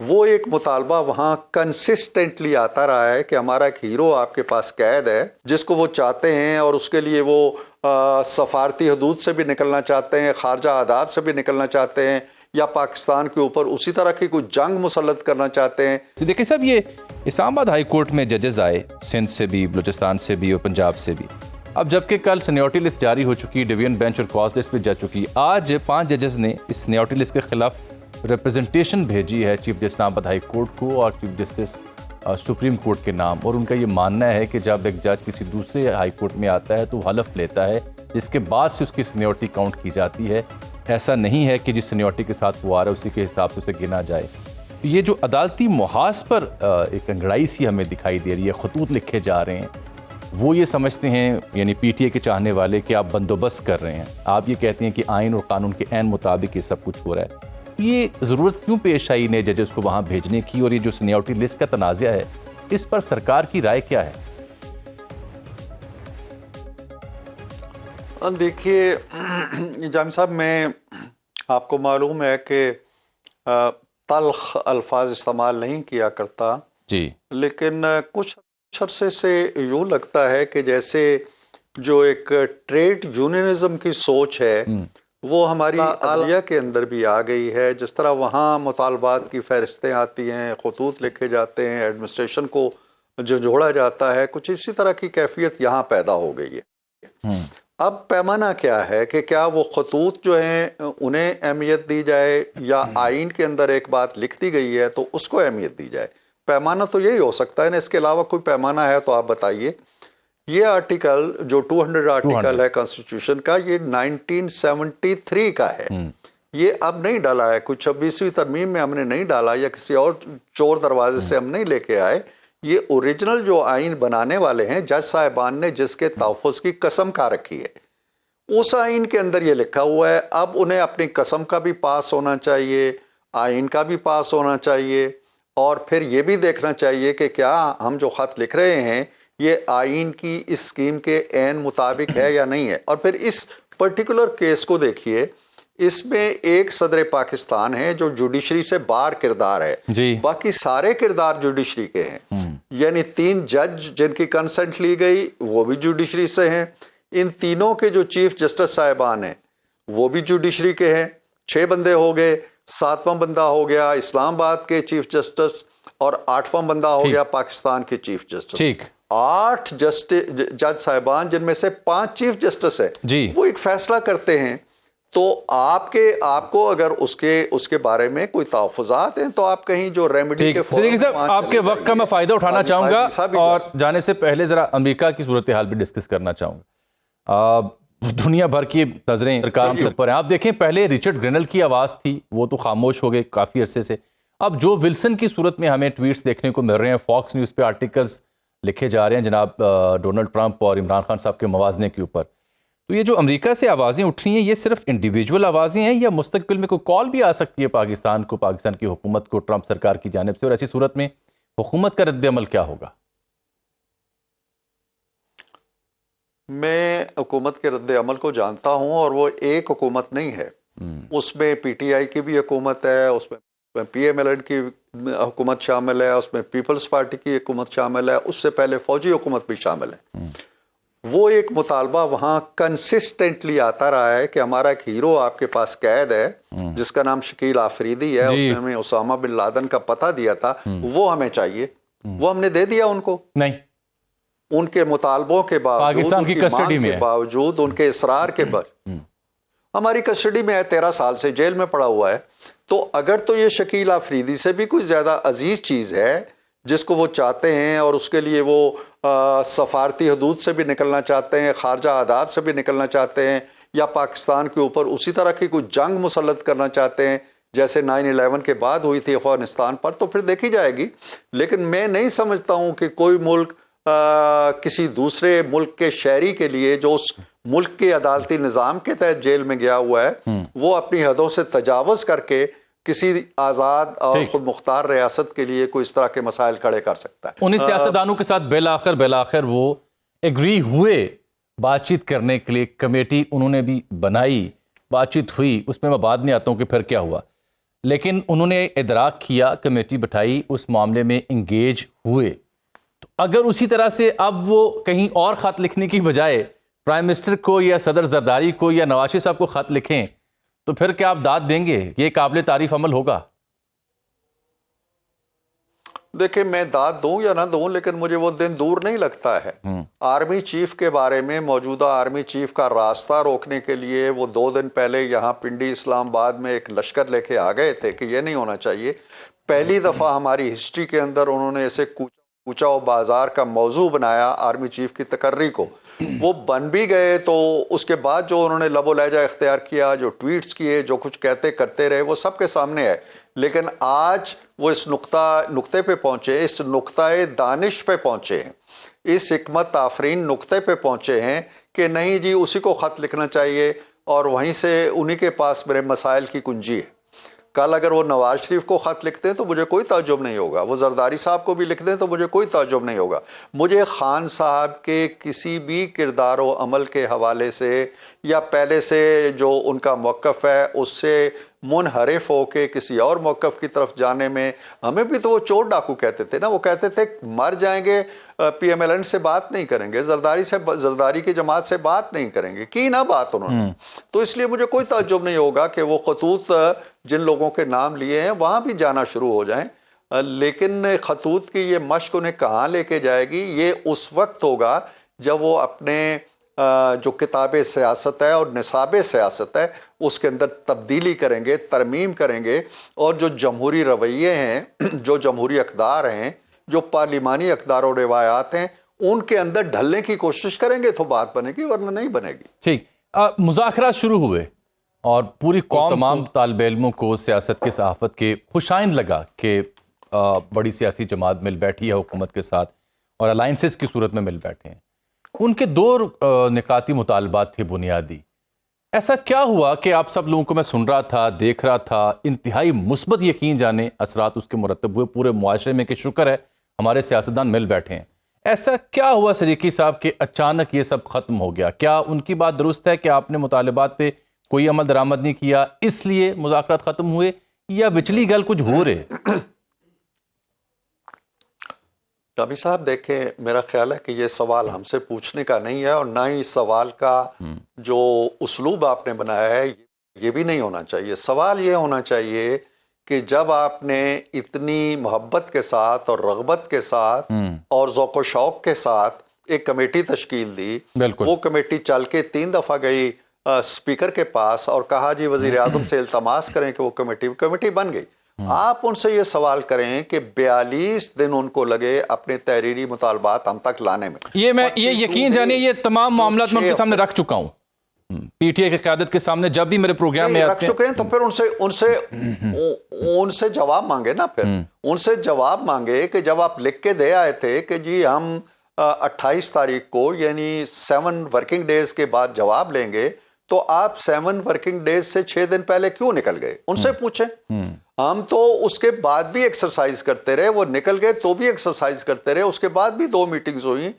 وہ ایک مطالبہ وہاں کنسسٹنٹلی آتا رہا ہے کہ ہمارا ایک ہیرو آپ کے پاس قید ہے جس کو وہ چاہتے ہیں، اور اس کے لیے وہ سفارتی حدود سے بھی نکلنا چاہتے ہیں، خارجہ آداب سے بھی نکلنا چاہتے ہیں، یا پاکستان کے اوپر اسی طرح کی کوئی جنگ مسلط کرنا چاہتے ہیں۔ دیکھیں صاحب، یہ اسلام آباد ہائی کورٹ میں ججز آئے، سندھ سے بھی، بلوچستان سے بھی اور پنجاب سے بھی۔ اب جبکہ کل سینیورٹی لسٹ جاری ہو چکی، ڈویژن بینچ اور کاز لسٹ بھی جا چکی، آج 5 ججز نے اس سینیورٹی لسٹ کے خلاف ریپرزنٹیشن بھیجی ہے چیف جسٹس اسلام آباد ہائی کورٹ کو اور چیف جسٹس سپریم کورٹ کے نام، اور ان کا یہ ماننا ہے کہ جب ایک جج کسی دوسرے ہائی کورٹ میں آتا ہے تو وہ حلف لیتا ہے جس کے بعد سے اس کی سینیورٹی کاؤنٹ کی جاتی ہے۔ ایسا نہیں ہے کہ جس سینیورٹی کے ساتھ وہ آ رہا ہے اسی کے حساب سے اسے گنا جائے۔ یہ جو عدالتی محاذ پر ایک انگڑائی سی ہمیں دکھائی دے رہی ہے، خطوط لکھے جا رہے ہیں، وہ یہ سمجھتے ہیں، یعنی پی ٹی اے کے چاہنے والے، کہ آپ بندوبست کر رہے ہیں، آپ یہ کہتے ہیں کہ آئین اور قانون کے عین مطابق یہ سب کچھ ہو رہا ہے۔ یہ ضرورت کیوں پیش آئی نے ججز کو وہاں بھیجنے کی، اور یہ جو سینیورٹی لسٹ کا تنازعہ ہے اس پر سرکار کی رائے کیا ہے؟ دیکھیے جامع صاحب، میں آپ کو معلوم ہے کہ تلخ الفاظ استعمال نہیں کیا کرتا، جی، لیکن کچھ عرصے سے یوں لگتا ہے کہ جیسے جو ایک ٹریڈ یونینزم کی سوچ ہے وہ ہماری عالیہ کے اندر بھی آ گئی ہے۔ جس طرح وہاں مطالبات کی فہرستیں آتی ہیں، خطوط لکھے جاتے ہیں، ایڈمنسٹریشن کو جھنجھوڑا جاتا ہے، کچھ اسی طرح کی کیفیت یہاں پیدا ہو گئی ہے۔ اب پیمانہ کیا ہے کہ کیا وہ خطوط جو ہیں انہیں اہمیت دی جائے، یا آئین کے اندر ایک بات لکھ دی گئی ہے تو اس کو اہمیت دی جائے؟ پیمانہ تو یہی ہو سکتا ہے نا، اس کے علاوہ کوئی پیمانہ ہے تو آپ بتائیے۔ یہ آرٹیکل جو 200 آرٹیکل ہے کانسٹیٹیوشن کا، یہ 1973 کا ہے، یہ اب نہیں ڈالا ہے، کوئی 26ویں ترمیم میں ہم نے نہیں ڈالا، یا کسی اور چور دروازے سے ہم نہیں لے کے آئے۔ یہ اوریجنل جو آئین بنانے والے ہیں جج صاحبان نے جس کے تحفظ کی قسم کھا رکھی ہے، اس آئین کے اندر یہ لکھا ہوا ہے۔ اب انہیں اپنی قسم کا بھی پاس ہونا چاہیے، آئین کا بھی پاس ہونا چاہیے، اور پھر یہ بھی دیکھنا چاہیے کہ کیا ہم جو خط لکھ رہے ہیں یہ آئین کی اس اسکیم کے عین مطابق ہے یا نہیں ہے۔ اور پھر اس پرٹیکولر کیس کو دیکھیے، اس میں ایک صدر پاکستان ہے جو جوڈیشری سے باہر کردار ہے، باقی سارے کردار جوڈیشری کے ہیں، یعنی 3 جج جن کی کنسنٹ لی گئی وہ بھی جوڈیشری سے ہیں، ان تینوں کے جو چیف جسٹس صاحبان ہیں وہ بھی جوڈیشری کے ہیں، 6 بندے ہو گئے، 7واں بندہ ہو گیا اسلام آباد کے چیف جسٹس، اور 8واں بندہ ہو گیا پاکستان کے چیف جسٹس۔ 8 جج صاحبان جن میں سے 5 چیف جسٹس ہیں، وہ ایک فیصلہ کرتے ہیں۔ تو آپ کو اگر اس کے بارے میں کوئی تحفظات ہیں تو آپ کہیں جو ریمیڈی کے آپ کے وقت کا میں فائدہ اٹھانا چاہوں گا، اور جانے سے پہلے ذرا امریکہ کی صورتحال بھی ڈسکس کرنا چاہوں گا۔ دنیا بھر کی نظریں سر پر ہیں۔ آپ دیکھیں، پہلے ریچرڈ گرینل کی آواز تھی، وہ تو خاموش ہو گئے کافی عرصے سے۔ اب جو ولسن کی صورت میں ہمیں ٹویٹس دیکھنے کو مل رہے ہیں، فاکس نیوز پہ آرٹیکلز لکھے جا رہے ہیں جناب ڈونلڈ ٹرمپ اور عمران خان صاحب کے موازنے کے اوپر۔ تو یہ جو امریکہ سے آوازیں اٹھ رہی ہیں، یہ صرف انڈیویجول آوازیں ہیں، یا مستقبل میں کوئی کال بھی آ سکتی ہے پاکستان کی حکومت کو ٹرمپ سرکار کی جانب سے؟ اور ایسی صورت میں حکومت کا رد عمل کیا ہوگا؟ میں حکومت کے رد عمل کو جانتا ہوں، اور وہ ایک حکومت نہیں ہے، اس میں پی ٹی آئی کی بھی حکومت ہے، اس میں پی ایم ایل این کی حکومت شامل ہے، اس میں پیپلز پارٹی کی حکومت شامل ہے، اس سے پہلے فوجی حکومت بھی شامل ہے۔ وہ ایک مطالبہ وہاں کنسسٹنٹلی آتا رہا ہے کہ ہمارا ایک ہیرو آپ کے پاس قید ہے جس کا نام شکیل آفریدی ہے، اس نے ہمیں اسامہ بن لادن کا پتہ دیا تھا، وہ ہمیں چاہیے۔ وہ ہم نے دے دیا ان کو؟ نہیں، ان کے مطالبوں کے باوجود، ان کی مانگ کے باوجود، ان کے اصرار کے بعد ہماری کسٹڈی میں ہے، 13 سال سے جیل میں پڑا ہوا ہے۔ تو اگر تو یہ شکیل آفریدی سے بھی کوئی زیادہ عزیز چیز ہے جس کو وہ چاہتے ہیں، اور اس کے لیے وہ سفارتی حدود سے بھی نکلنا چاہتے ہیں، خارجہ آداب سے بھی نکلنا چاہتے ہیں، یا پاکستان کے اوپر اسی طرح کی کوئی جنگ مسلط کرنا چاہتے ہیں جیسے 9/11 کے بعد ہوئی تھی افغانستان پر، تو پھر دیکھی جائے گی۔ لیکن میں نہیں سمجھتا ہوں کہ کوئی ملک کسی دوسرے ملک کے شہری کے لیے جو اس ملک کے عدالتی نظام کے تحت جیل میں گیا ہوا ہے، وہ اپنی حدوں سے تجاوز کر کے کسی آزاد اور خود مختار ریاست کے لیے کوئی اس طرح کے مسائل کھڑے کر سکتا ہے۔ انہیں سیاستدانوں کے ساتھ بالآخر وہ ایگری ہوئے بات چیت کرنے کے لیے، کمیٹی انہوں نے بھی بنائی، بات چیت ہوئی، اس میں میں بعد میں آتا ہوں کہ پھر کیا ہوا۔ لیکن انہوں نے ادراک کیا، کمیٹی بٹھائی، اس معاملے میں انگیج ہوئے. تو اگر اسی طرح سے اب وہ کہیں اور خط لکھنے کی بجائے پرائم منسٹر کو یا صدر زرداری کو یا نواز شریف صاحب کو خط لکھیں تو پھر کیا آپ داد دیں گے؟ یہ قابل تعریف عمل ہوگا؟ دیکھیں میں داد دوں یا نہ دوں، لیکن مجھے وہ دن دور نہیں لگتا ہے. آرمی چیف کے بارے میں، موجودہ آرمی چیف کا راستہ روکنے کے لیے وہ 2 دن پہلے یہاں پنڈی اسلام آباد میں ایک لشکر لے کے آ گئے تھے کہ یہ نہیں ہونا چاہیے. پہلی دفعہ ہماری ہسٹری کے اندر انہوں نے اسے کوچہ و بازار کا موضوع بنایا آرمی چیف کی تقرری کو. وہ بن بھی گئے تو اس کے بعد جو انہوں نے لب و لہجہ اختیار کیا، جو ٹویٹس کیے، جو کچھ کہتے کرتے رہے، وہ سب کے سامنے ہے. لیکن آج وہ اس نقطے پہ پہنچے، اس نقطۂ دانش پہ پہنچے ہیں، اس حکمت آفرین نقطے پہ پہنچے ہیں کہ نہیں جی اسی کو خط لکھنا چاہیے اور وہیں سے انہی کے پاس میرے مسائل کی کنجی ہے. کل اگر وہ نواز شریف کو خط لکھتے ہیں تو مجھے کوئی تعجب نہیں ہوگا، وہ زرداری صاحب کو بھی لکھتے ہیں تو مجھے کوئی تعجب نہیں ہوگا. مجھے خان صاحب کے کسی بھی کردار و عمل کے حوالے سے یا پہلے سے جو ان کا موقف ہے اس سے منحرف ہو کے کسی اور موقف کی طرف جانے میں، ہمیں بھی تو وہ چور ڈاکو کہتے تھے نا. وہ کہتے تھے مر جائیں گے پی ایم ایل این سے بات نہیں کریں گے، زرداری کی جماعت سے بات نہیں کریں گے، کی نہ بات انہوں نے. تو اس لیے مجھے کوئی تعجب نہیں ہوگا کہ وہ خطوط جن لوگوں کے نام لیے ہیں وہاں بھی جانا شروع ہو جائیں. لیکن خطوط کی یہ مشق انہیں کہاں لے کے جائے گی؟ یہ اس وقت ہوگا جب وہ اپنے جو کتاب سیاست ہے اور نصاب سیاست ہے اس کے اندر تبدیلی کریں گے، ترمیم کریں گے، اور جو جمہوری رویے ہیں، جو جمہوری اقدار ہیں، جو پارلیمانی اقدار و روایات ہیں، ان کے اندر ڈھلنے کی کوشش کریں گے تو بات بنے گی، ورنہ نہیں بنے گی. ٹھیک. مذاکرات شروع ہوئے اور پوری قوم، تمام طالب علموں کو سیاست کے صحافت کے خوشائند لگا کہ بڑی سیاسی جماعت مل بیٹھی ہے حکومت کے ساتھ اور الائنسز کی صورت میں مل بیٹھے ہیں. ان کے 2 نکاتی مطالبات تھے بنیادی. ایسا کیا ہوا کہ آپ سب لوگوں کو میں سن رہا تھا، دیکھ رہا تھا، انتہائی مثبت یقین جانے اثرات اس کے مرتب ہوئے پورے معاشرے میں کہ شکر ہے ہمارے سیاستدان مل بیٹھے ہیں. ایسا کیا ہوا صدیقی صاحب کہ اچانک یہ سب ختم ہو گیا؟ کیا ان کی بات درست ہے کہ آپ نے مطالبات پہ کوئی عمل درآمد نہیں کیا اس لیے مذاکرات ختم ہوئے، یا وچلی گل کچھ ہو رہے؟ ٹامی صاحب دیکھیں، میرا خیال ہے کہ یہ سوال ہم سے پوچھنے کا نہیں ہے، اور نہ ہی سوال کا جو اسلوب آپ نے بنایا ہے یہ بھی نہیں ہونا چاہیے. سوال یہ ہونا چاہیے کہ جب آپ نے اتنی محبت کے ساتھ اور رغبت کے ساتھ اور ذوق و شوق کے ساتھ ایک کمیٹی تشکیل دی، وہ کمیٹی چل کے 3 دفعہ گئی اسپیکر کے پاس اور کہا جی وزیر اعظم سے التماس کریں کہ وہ کمیٹی بن گئی. آپ ان سے یہ سوال کریں کہ 42 دن ان کو لگے اپنے تحریری مطالبات ہم تک لانے میں. یہ یقین جانے یہ تمام معاملات میں ان کے سامنے رکھ چکا ہوں، پی ٹی آئی کی قیادت کے سامنے. جب بھی میرے پروگرام میں رکھ چکے ہیں تو پھر ان سے جواب مانگے نا. پھر ان سے جواب مانگے کہ جب آپ لکھ کے دے آئے تھے کہ جی ہم 28 تاریخ کو یعنی 7 ورکنگ ڈیز کے بعد جواب لیں گے، تو آپ 7 ورکنگ ڈیز سے 6 دن پہلے کیوں نکل گئے؟ ان سے پوچھیں. ہم تو اس کے بعد بھی ایکسرسائز کرتے رہے، وہ نکل گئے تو بھی ایکسرسائز کرتے رہے. اس کے بعد بھی 2 میٹنگز ہوئی،